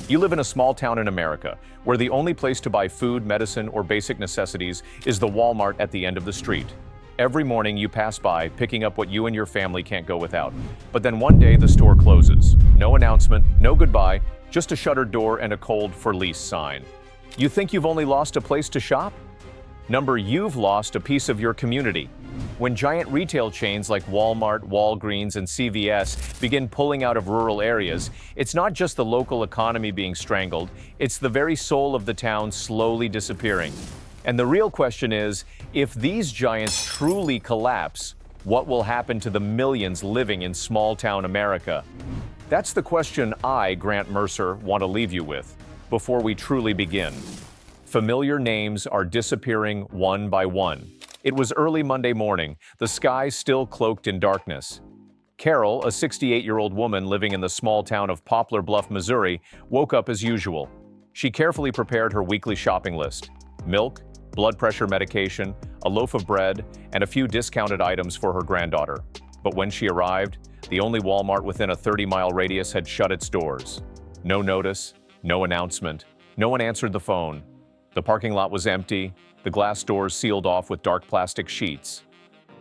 You live in a small town in America, where the only place to buy food, medicine, or basic necessities is the Walmart at the end of the street. Every morning you pass by, picking up what you and your family can't go without. But then one day the store closes. No announcement, no goodbye, just a shuttered door and a cold "for lease" sign. You think you've only lost a place to shop? You've lost a piece of your community. When giant retail chains like Walmart, Walgreens, and CVS begin pulling out of rural areas, it's not just the local economy being strangled, it's the very soul of the town slowly disappearing. And the real question is, if these giants truly collapse, what will happen to the millions living in small-town America? That's the question I, Grant Mercer, want to leave you with before we truly begin. Familiar names are disappearing one by one. It was early Monday morning, the sky still cloaked in darkness. Carol, a 68-year-old woman living in the small town of Poplar Bluff, Missouri, woke up as usual. She carefully prepared her weekly shopping list: milk, blood pressure medication, a loaf of bread, and a few discounted items for her granddaughter. But when she arrived, the only Walmart within a 30-mile radius had shut its doors. No notice, no announcement, no one answered the phone. The parking lot was empty, the glass doors sealed off with dark plastic sheets.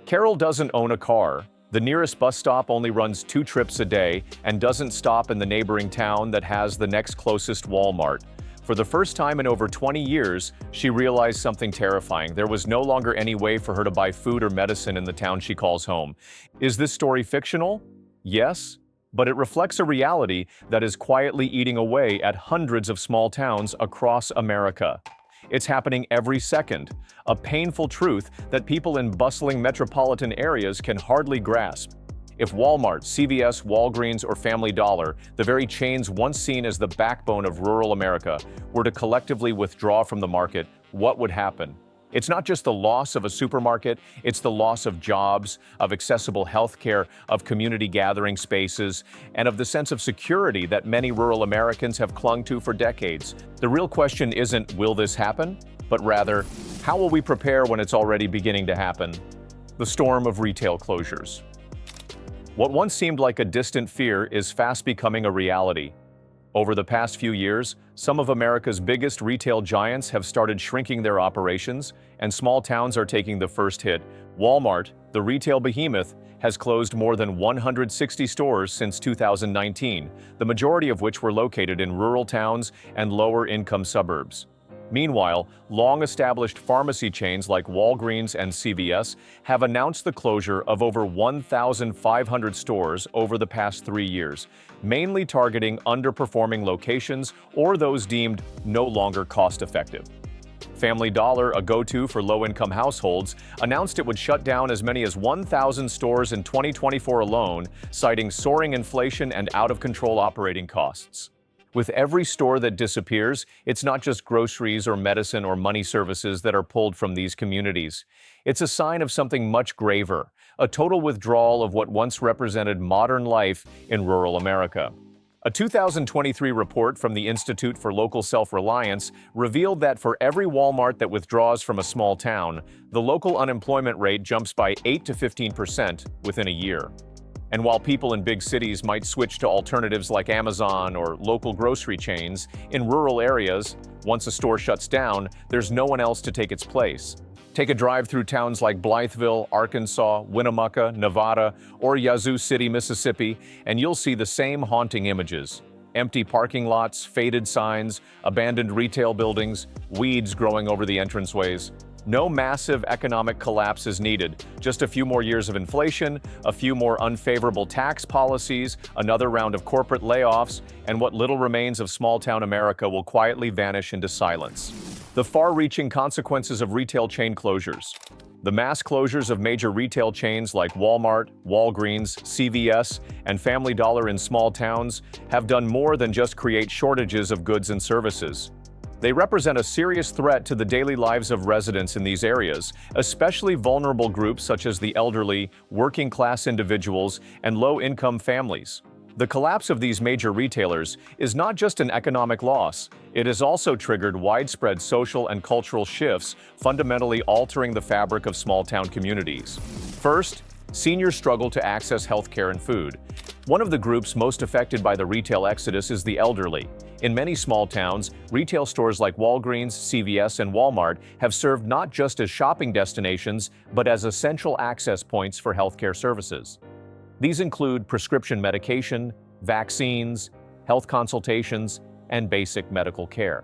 Carol doesn't own a car. The nearest bus stop only runs 2 trips a day and doesn't stop in the neighboring town that has the next closest Walmart. For the first time in over 20 years, she realized something terrifying. There was no longer any way for her to buy food or medicine in the town she calls home. Is this story fictional? Yes, but it reflects a reality that is quietly eating away at hundreds of small towns across America. It's happening every second, a painful truth that people in bustling metropolitan areas can hardly grasp. If Walmart, CVS, Walgreens, or Family Dollar, the very chains once seen as the backbone of rural America, were to collectively withdraw from the market, what would happen? It's not just the loss of a supermarket, it's the loss of jobs, of accessible healthcare, of community gathering spaces, and of the sense of security that many rural Americans have clung to for decades. The real question isn't, will this happen? But rather, how will we prepare when it's already beginning to happen? The storm of retail closures. What once seemed like a distant fear is fast becoming a reality. Over the past few years, some of America's biggest retail giants have started shrinking their operations, and small towns are taking the first hit. Walmart, the retail behemoth, has closed more than 160 stores since 2019, the majority of which were located in rural towns and lower-income suburbs. Meanwhile, long-established pharmacy chains like Walgreens and CVS have announced the closure of over 1,500 stores over the past 3 years, mainly targeting underperforming locations or those deemed no longer cost-effective. Family Dollar, a go-to for low-income households, announced it would shut down as many as 1,000 stores in 2024 alone, citing soaring inflation and out-of-control operating costs. With every store that disappears, it's not just groceries or medicine or money services that are pulled from these communities. It's a sign of something much graver, a total withdrawal of what once represented modern life in rural America. A 2023 report from the Institute for Local Self-Reliance revealed that for every Walmart that withdraws from a small town, the local unemployment rate jumps by 8 to 15% within a year. And while people in big cities might switch to alternatives like Amazon or local grocery chains, in rural areas, once a store shuts down, there's no one else to take its place. Take a drive through towns like Blytheville, Arkansas, Winnemucca, Nevada, or Yazoo City, Mississippi, and you'll see the same haunting images. Empty parking lots, faded signs, abandoned retail buildings, weeds growing over the entranceways. No massive economic collapse is needed, just a few more years of inflation, a few more unfavorable tax policies, another round of corporate layoffs, and what little remains of small-town America will quietly vanish into silence. The far-reaching consequences of retail chain closures. The mass closures of major retail chains like Walmart, Walgreens, CVS, and Family Dollar in small towns have done more than just create shortages of goods and services. They represent a serious threat to the daily lives of residents in these areas, especially vulnerable groups such as the elderly, working-class individuals, and low-income families. The collapse of these major retailers is not just an economic loss, it has also triggered widespread social and cultural shifts, fundamentally altering the fabric of small-town communities. First, seniors struggle to access healthcare and food. One of the groups most affected by the retail exodus is the elderly. In many small towns, retail stores like Walgreens, CVS, and Walmart have served not just as shopping destinations, but as essential access points for healthcare services. These include prescription medication, vaccines, health consultations, and basic medical care.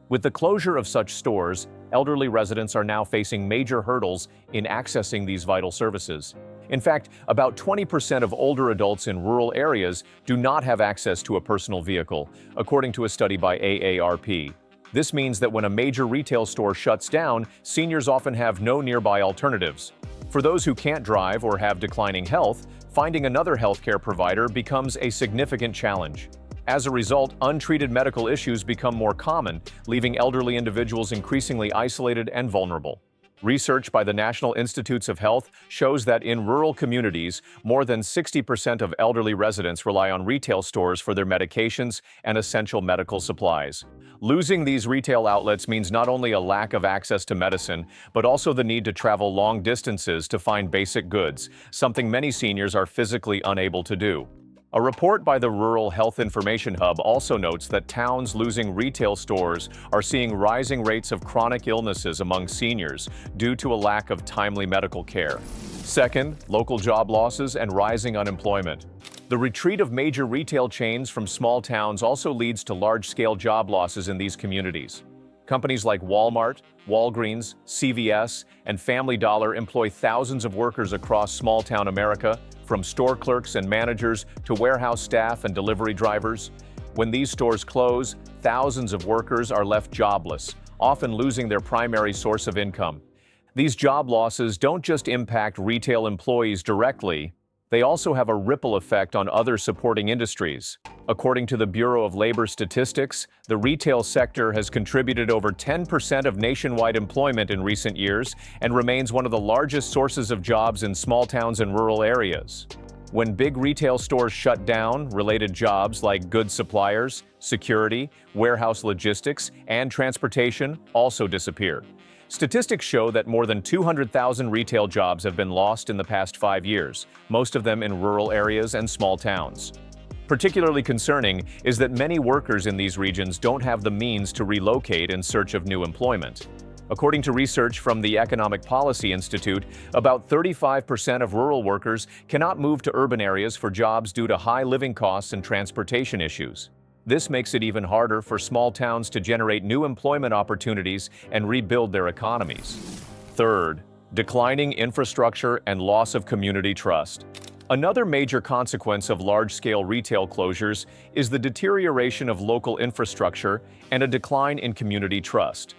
With the closure of such stores, elderly residents are now facing major hurdles in accessing these vital services. In fact, about 20% of older adults in rural areas do not have access to a personal vehicle, according to a study by AARP. This means that when a major retail store shuts down, seniors often have no nearby alternatives. For those who can't drive or have declining health, finding another healthcare provider becomes a significant challenge. As a result, untreated medical issues become more common, leaving elderly individuals increasingly isolated and vulnerable. Research by the National Institutes of Health shows that in rural communities, more than 60% of elderly residents rely on retail stores for their medications and essential medical supplies. Losing these retail outlets means not only a lack of access to medicine, but also the need to travel long distances to find basic goods, something many seniors are physically unable to do. A report by the Rural Health Information Hub also notes that towns losing retail stores are seeing rising rates of chronic illnesses among seniors due to a lack of timely medical care. Second, local job losses and rising unemployment. The retreat of major retail chains from small towns also leads to large-scale job losses in these communities. Companies like Walmart, Walgreens, CVS, and Family Dollar employ thousands of workers across small-town America, from store clerks and managers to warehouse staff and delivery drivers. When these stores close, thousands of workers are left jobless, often losing their primary source of income. These job losses don't just impact retail employees directly, they also have a ripple effect on other supporting industries. According to the Bureau of Labor Statistics, the retail sector has contributed over 10% of nationwide employment in recent years and remains one of the largest sources of jobs in small towns and rural areas. When big retail stores shut down, related jobs like goods suppliers, security, warehouse logistics, and transportation also disappear. Statistics show that more than 200,000 retail jobs have been lost in the past 5 years, most of them in rural areas and small towns. Particularly concerning is that many workers in these regions don't have the means to relocate in search of new employment. According to research from the Economic Policy Institute, about 35% of rural workers cannot move to urban areas for jobs due to high living costs and transportation issues. This makes it even harder for small towns to generate new employment opportunities and rebuild their economies. Third, declining infrastructure and loss of community trust. Another major consequence of large-scale retail closures is the deterioration of local infrastructure and a decline in community trust.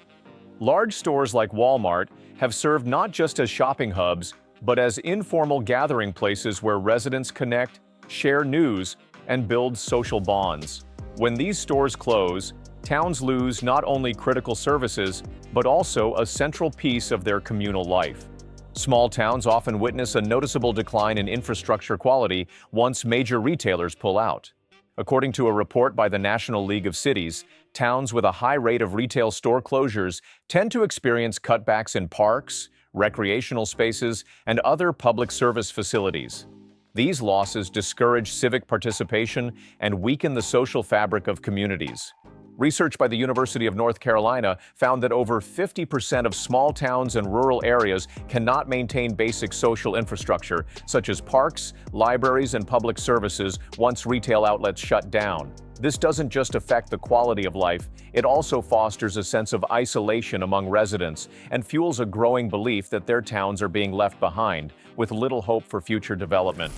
Large stores like Walmart have served not just as shopping hubs, but as informal gathering places where residents connect, share news, and build social bonds. When these stores close, towns lose not only critical services, but also a central piece of their communal life. Small towns often witness a noticeable decline in infrastructure quality once major retailers pull out. According to a report by the National League of Cities, towns with a high rate of retail store closures tend to experience cutbacks in parks, recreational spaces, and other public service facilities. These losses discourage civic participation and weaken the social fabric of communities. Research by the University of North Carolina found that over 50% of small towns and rural areas cannot maintain basic social infrastructure, such as parks, libraries, and public services, once retail outlets shut down. This doesn't just affect the quality of life, it also fosters a sense of isolation among residents and fuels a growing belief that their towns are being left behind, with little hope for future development.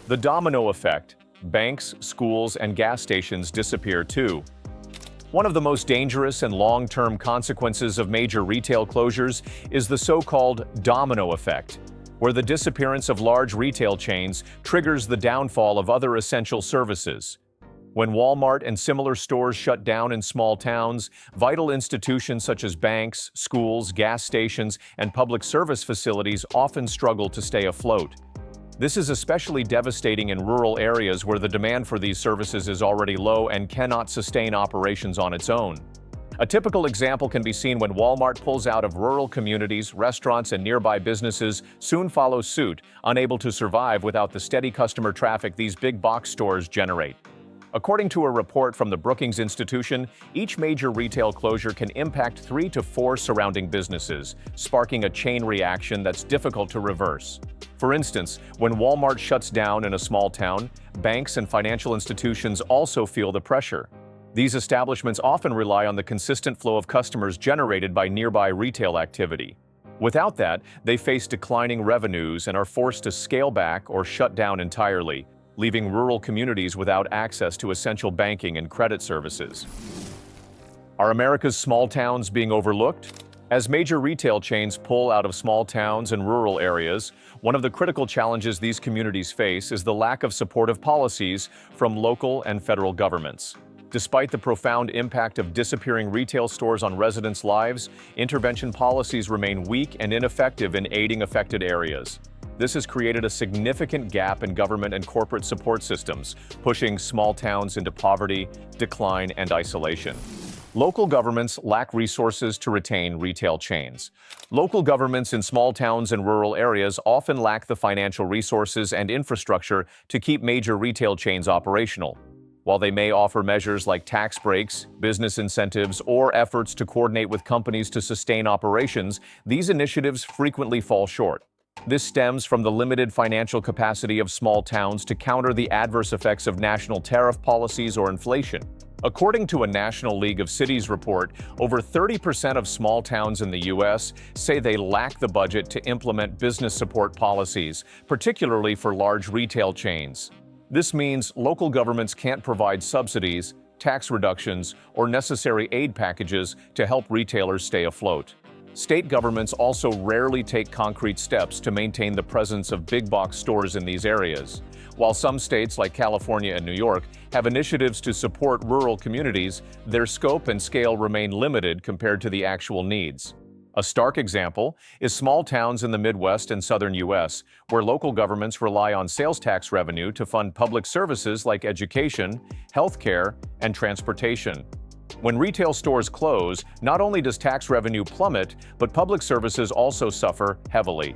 The domino effect. Banks, schools, and gas stations disappear too. One of the most dangerous and long-term consequences of major retail closures is the so-called domino effect, where the disappearance of large retail chains triggers the downfall of other essential services. When Walmart and similar stores shut down in small towns, vital institutions such as banks, schools, gas stations, and public service facilities often struggle to stay afloat. This is especially devastating in rural areas where the demand for these services is already low and cannot sustain operations on its own. A typical example can be seen when Walmart pulls out of rural communities. Restaurants and nearby businesses soon follow suit, unable to survive without the steady customer traffic these big box stores generate. According to a report from the Brookings Institution, each major retail closure can impact 3 to 4 surrounding businesses, sparking a chain reaction that's difficult to reverse. For instance, when Walmart shuts down in a small town, banks and financial institutions also feel the pressure. These establishments often rely on the consistent flow of customers generated by nearby retail activity. Without that, they face declining revenues and are forced to scale back or shut down entirely, leaving rural communities without access to essential banking and credit services. Are America's small towns being overlooked? As major retail chains pull out of small towns and rural areas, one of the critical challenges these communities face is the lack of supportive policies from local and federal governments. Despite the profound impact of disappearing retail stores on residents' lives, intervention policies remain weak and ineffective in aiding affected areas. This has created a significant gap in government and corporate support systems, pushing small towns into poverty, decline, and isolation. Local governments lack resources to retain retail chains. Local governments in small towns and rural areas often lack the financial resources and infrastructure to keep major retail chains operational. While they may offer measures like tax breaks, business incentives, or efforts to coordinate with companies to sustain operations, these initiatives frequently fall short. This stems from the limited financial capacity of small towns to counter the adverse effects of national tariff policies or inflation. According to a National League of Cities report, over 30% of small towns in the U.S. say they lack the budget to implement business support policies, particularly for large retail chains. This means local governments can't provide subsidies, tax reductions, or necessary aid packages to help retailers stay afloat. State governments also rarely take concrete steps to maintain the presence of big box stores in these areas. While some states like California and New York have initiatives to support rural communities, their scope and scale remain limited compared to the actual needs. A stark example is small towns in the Midwest and southern U.S., where local governments rely on sales tax revenue to fund public services like education, healthcare, and transportation. When retail stores close, not only does tax revenue plummet, but public services also suffer heavily.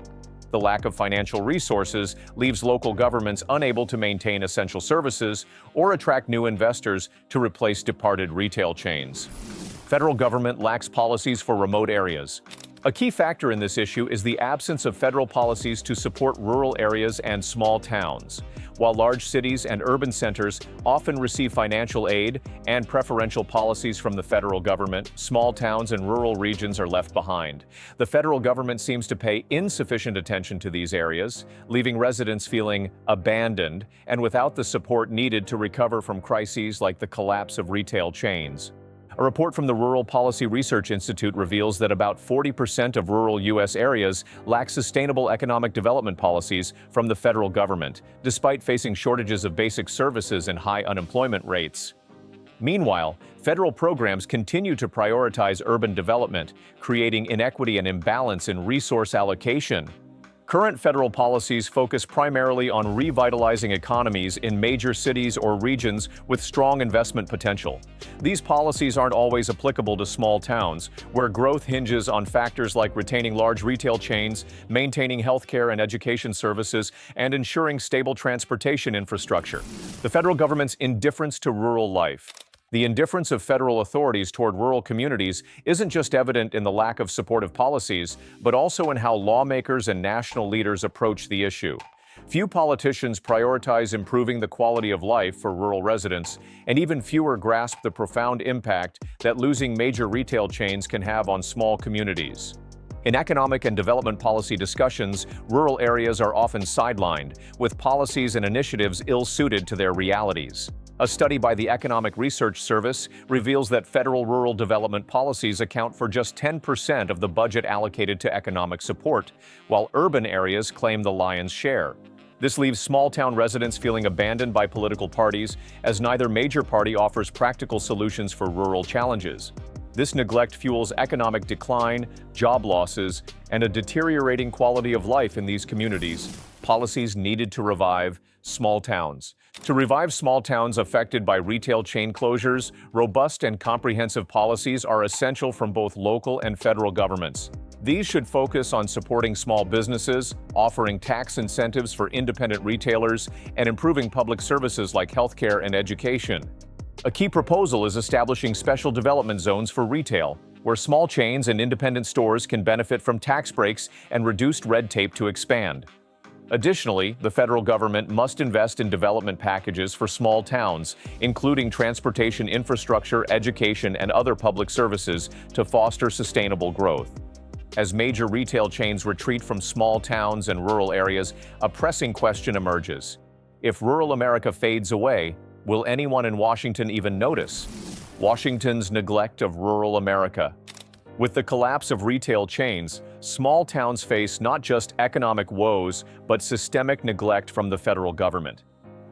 The lack of financial resources leaves local governments unable to maintain essential services or attract new investors to replace departed retail chains. Federal government lacks policies for remote areas. A key factor in this issue is the absence of federal policies to support rural areas and small towns. While large cities and urban centers often receive financial aid and preferential policies from the federal government, small towns and rural regions are left behind. The federal government seems to pay insufficient attention to these areas, leaving residents feeling abandoned and without the support needed to recover from crises like the collapse of retail chains. A report from the Rural Policy Research Institute reveals that about 40% of rural U.S. areas lack sustainable economic development policies from the federal government, despite facing shortages of basic services and high unemployment rates. Meanwhile, federal programs continue to prioritize urban development, creating inequity and imbalance in resource allocation. Current federal policies focus primarily on revitalizing economies in major cities or regions with strong investment potential. These policies aren't always applicable to small towns, where growth hinges on factors like retaining large retail chains, maintaining healthcare and education services, and ensuring stable transportation infrastructure. The federal government's indifference to rural life. The indifference of federal authorities toward rural communities isn't just evident in the lack of supportive policies, but also in how lawmakers and national leaders approach the issue. Few politicians prioritize improving the quality of life for rural residents, and even fewer grasp the profound impact that losing major retail chains can have on small communities. In economic and development policy discussions, rural areas are often sidelined, with policies and initiatives ill-suited to their realities. A study by the Economic Research Service reveals that federal rural development policies account for just 10% of the budget allocated to economic support, while urban areas claim the lion's share. This leaves small-town residents feeling abandoned by political parties, as neither major party offers practical solutions for rural challenges. This neglect fuels economic decline, job losses, and a deteriorating quality of life in these communities. Policies needed to revive Small towns. To revive small towns affected by retail chain closures, robust and comprehensive policies are essential from both local and federal governments. These should focus on supporting small businesses, offering tax incentives for independent retailers, and improving public services like healthcare and education. A key proposal is establishing special development zones for retail, where small chains and independent stores can benefit from tax breaks and reduced red tape to expand. Additionally, the federal government must invest in development packages for small towns, including transportation infrastructure, education, and other public services to foster sustainable growth. As major retail chains retreat from small towns and rural areas, a pressing question emerges. If rural America fades away, will anyone in Washington even notice? Washington's neglect of rural America. With the collapse of retail chains, small towns face not just economic woes, but systemic neglect from the federal government.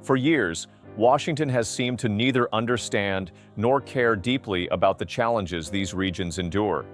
For years, Washington has seemed to neither understand nor care deeply about the challenges these regions endure.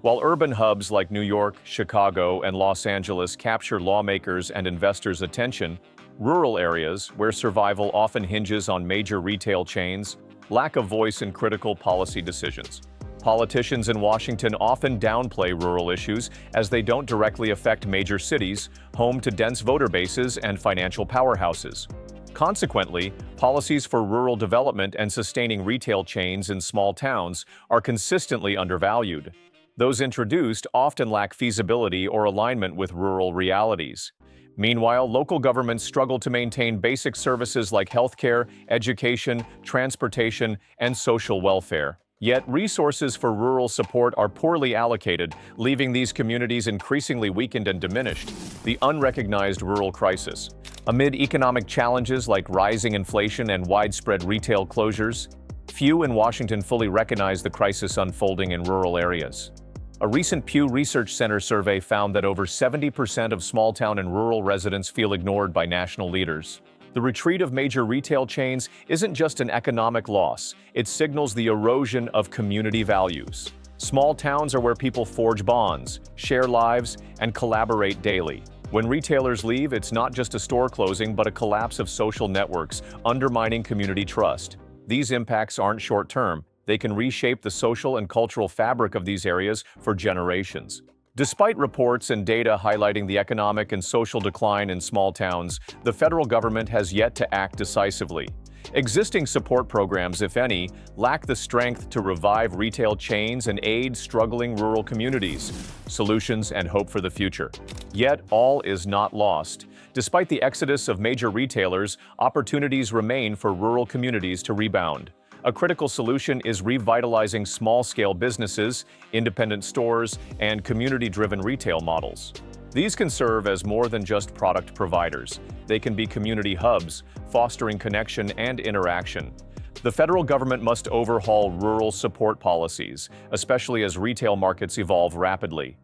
While urban hubs like New York, Chicago, and Los Angeles capture lawmakers' and investors' attention, rural areas, where survival often hinges on major retail chains, lack a voice in critical policy decisions. Politicians in Washington often downplay rural issues as they don't directly affect major cities, home to dense voter bases and financial powerhouses. Consequently, policies for rural development and sustaining retail chains in small towns are consistently undervalued. Those introduced often lack feasibility or alignment with rural realities. Meanwhile, local governments struggle to maintain basic services like healthcare, education, transportation, and social welfare. Yet, resources for rural support are poorly allocated, leaving these communities increasingly weakened and diminished. The unrecognized rural crisis. Amid economic challenges like rising inflation and widespread retail closures, few in Washington fully recognize the crisis unfolding in rural areas. A recent Pew Research Center survey found that over 70% of small-town and rural residents feel ignored by national leaders. The retreat of major retail chains isn't just an economic loss, it signals the erosion of community values. Small towns are where people forge bonds, share lives, and collaborate daily. When retailers leave, it's not just a store closing, but a collapse of social networks, undermining community trust. These impacts aren't short-term. They can reshape the social and cultural fabric of these areas for generations. Despite reports and data highlighting the economic and social decline in small towns, the federal government has yet to act decisively. Existing support programs, if any, lack the strength to revive retail chains and aid struggling rural communities, solutions, and hope for the future. Yet, all is not lost. Despite the exodus of major retailers, opportunities remain for rural communities to rebound. A critical solution is revitalizing small-scale businesses, independent stores, and community-driven retail models. These can serve as more than just product providers. They can be community hubs, fostering connection and interaction. The federal government must overhaul rural support policies, especially as retail markets evolve rapidly.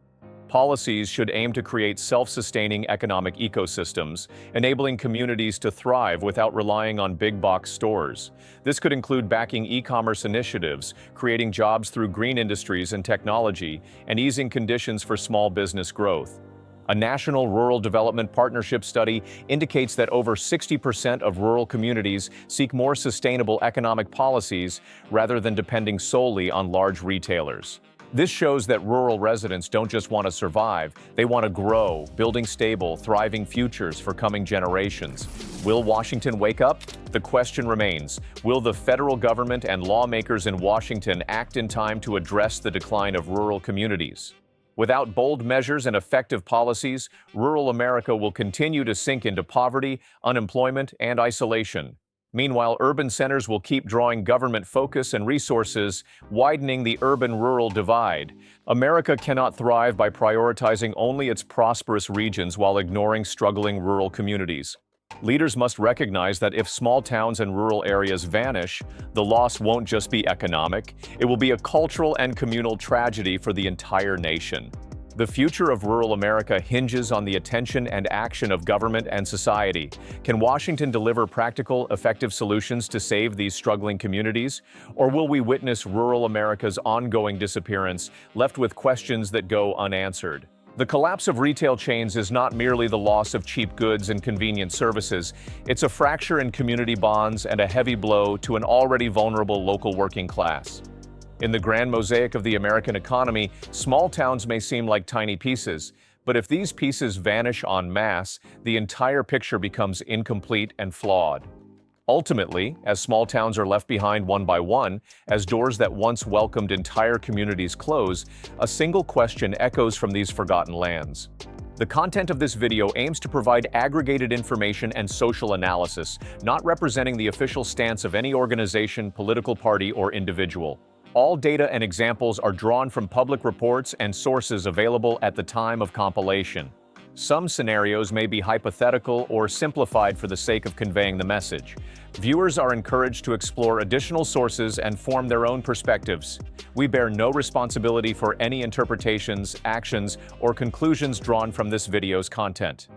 Policies should aim to create self-sustaining economic ecosystems, enabling communities to thrive without relying on big-box stores. This could include backing e-commerce initiatives, creating jobs through green industries and technology, and easing conditions for small business growth. A national rural development partnership study indicates that over 60% of rural communities seek more sustainable economic policies rather than depending solely on large retailers. This shows that rural residents don't just want to survive, they want to grow, building stable, thriving futures for coming generations. Will Washington wake up? The question remains, will the federal government and lawmakers in Washington act in time to address the decline of rural communities? Without bold measures and effective policies, rural America will continue to sink into poverty, unemployment, and isolation. Meanwhile, urban centers will keep drawing government focus and resources, widening the urban-rural divide. America cannot thrive by prioritizing only its prosperous regions while ignoring struggling rural communities. Leaders must recognize that if small towns and rural areas vanish, the loss won't just be economic, it will be a cultural and communal tragedy for the entire nation. The future of rural America hinges on the attention and action of government and society. Can Washington deliver practical, effective solutions to save these struggling communities? Or will we witness rural America's ongoing disappearance, left with questions that go unanswered? The collapse of retail chains is not merely the loss of cheap goods and convenient services, it's a fracture in community bonds and a heavy blow to an already vulnerable local working class. In the grand mosaic of the American economy, small towns may seem like tiny pieces, but if these pieces vanish en masse, the entire picture becomes incomplete and flawed. Ultimately, as small towns are left behind one by one, as doors that once welcomed entire communities close, a single question echoes from these forgotten lands. The content of this video aims to provide aggregated information and social analysis, not representing the official stance of any organization, political party, or individual. All data and examples are drawn from public reports and sources available at the time of compilation. Some scenarios may be hypothetical or simplified for the sake of conveying the message. Viewers are encouraged to explore additional sources and form their own perspectives. We bear no responsibility for any interpretations, actions, or conclusions drawn from this video's content.